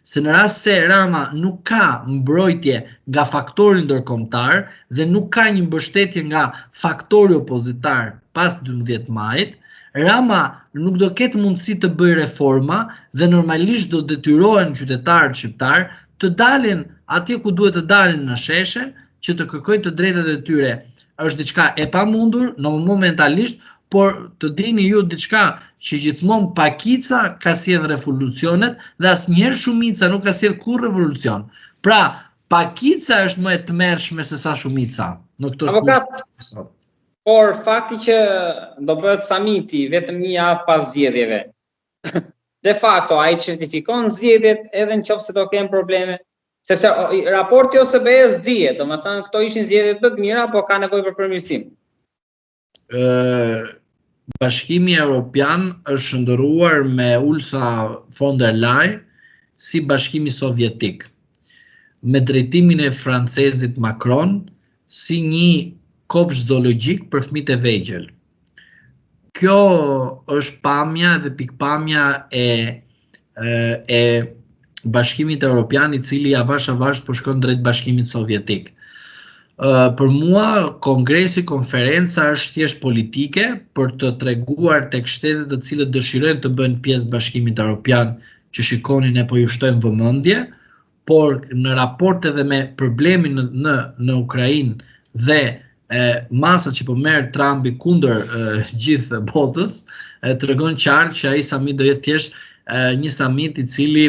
se në rast se Rama nuk ka mbrojtje nga faktori ndërkombëtar dhe nuk ka një mbështetje nga faktori opozitar pas 12 majit, Rama nuk do ketë mundësi të bëjë reforma dhe normalisht do detyrohen qytetarët shqiptar të dalin atje ku duhet të dalin në sheshe, që të kërkojnë të drejtat e tyre. Është diçka e pamundur momentalisht, por të dini ju diçka që gjithmonë pakica ka sjellë revolucionet dhe asnjëherë shumica nuk ka sjellë kurrë revolucion. Pra, pakica është më e tmerrshme se sa shumica në këtë avokat. Por fakti që do bëhet samiti vetëm një javë pas zgjedhjeve. De facto ai certifikon zgjedhjet edhe nëse do kenë probleme, sepse raporti OSBE-s dihet, domethënë këto ishin zgjedhje të mira, por ka nevojë për përmirësim. Bashkimi Evropian është shndërruar me Ursula von der Leyen si bashkimi sovjetik, me drejtimin e francezit Macron si një kopsh zoologjik për fëmijët e vegjël. Kjo është pamja dhe pikpamja e Bashkimit Evropian, i cili avash po shkon drejt Bashkimit Sovjetik. Për mua, kongresi, konferenca është thjesht politike për të treguar tek shtetet të cilët dëshirojnë të bëjnë pjesë Bashkimit Evropian që shikonin e po ju shtojnë vëmendje, por në raport edhe me problemin në Ukrainë dhe masat që po merr Trumpi kundër gjithë botës, tregon qartë që ai summit do jetë thjesht një summit i cili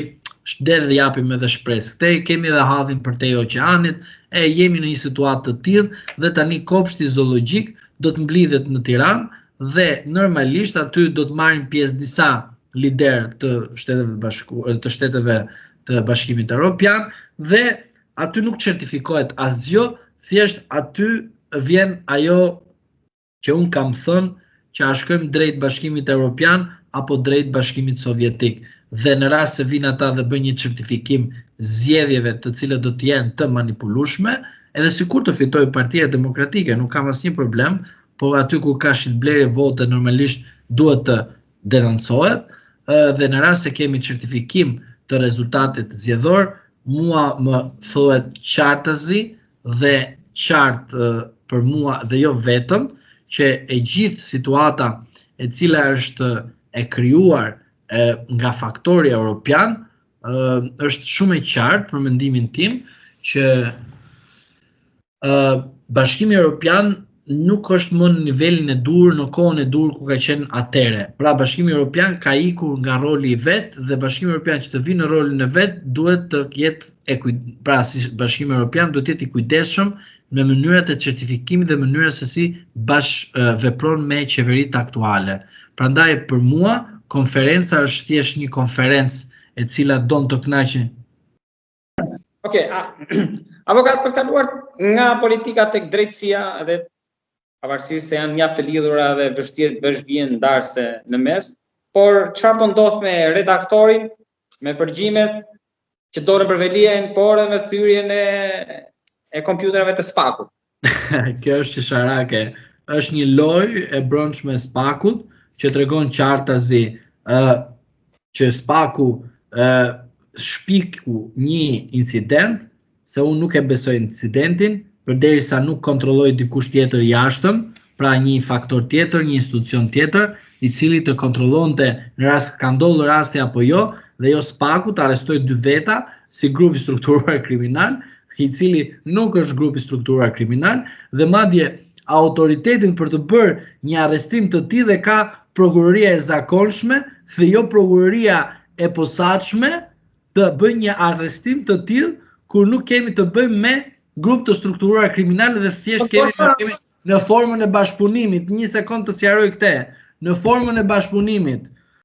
dhe japim edhe shpresë. Këtej kemi edhe hadhin për te oqeanit, jemi në një situatë të tillë dhe tani kopshti zoologjik do të mblidhet në Tiranë dhe normalisht aty do të marrin pjesë disa lider të shteteve të Bashkimit Evropian dhe aty nuk certifikohet asgjë, thjesht aty vjen ajo që unë kam thënë që a shkojmë drejt Bashkimit Evropian apo drejt Bashkimit Sovjetik. Dhe në rast se vinë ata dhe bëjnë një certifikim zgjedhjeve të cilat do të jenë të manipulueshme, edhe sikur të fitojë Partia Demokratike, nuk kam asnjë problem, por aty ku ka shitblerje vote normalisht duhet të denoncohet, dhe në rast se kemi certifikim të rezultatit zgjedhor, mua më thuhet qartazi dhe qartë për mua dhe jo vetëm që e gjithë situata e cila është e krijuar nga faktori evropian është shumë e qartë për mendimin tim që Bashkimi Evropian nuk është më në nivelin e dur, në kohën e dur ku ka qenë atëre. Pra Bashkimi Evropian ka ikur nga roli i vet dhe Bashkimi Evropian që të vinë në rolin e vet duhet të jetë pra si Bashkimi Evropian duhet të jetë i kujdesshëm në mënyrat e certifikimit dhe mënyrat se si vepron me qeveritë aktuale. Prandaj për mua konferenca është thjesht një konferencë e cila don të kënaqë. Okej, avokat, për kaluar nga politika tek drejtësia dhe pavarësisht se janë mjaft të lidhura dhe vështirë të bësh bien ndarse në mes, por çfarë po ndodh me redaktorin, me përgjimet që dorën për velien, por edhe me thyrjen e kompjuterave të Spakut? Kjo është çesharake. Është një lojë e brendshme e Spakut që tregon qartazi që Spaku shpiku një incident, se unë nuk e besoj incidentin, përderisa nuk kontrolloj dikush tjetër jashtëm, pra një faktor tjetër, një institucion tjetër, i cili të kontrollonte në rast ka ndodhur rasti apo jo, dhe jo Spaku të arrestoi 2 veta si grup i strukturuar kriminal, i cili nuk është grup i strukturuar kriminal, dhe madje autoritetin për të bërë një arrestim të tillë dhe ka prokuroria e zakonshme dhe jo prokuroria e posaçme të bëjë një arrestim të tillë kur nuk kemi të bëjmë me grup të strukturuar kriminal dhe thjesht kemi në formën e bashkëpunimit. Një sekond të sqaroj këtë. Në formën e bashkëpunimit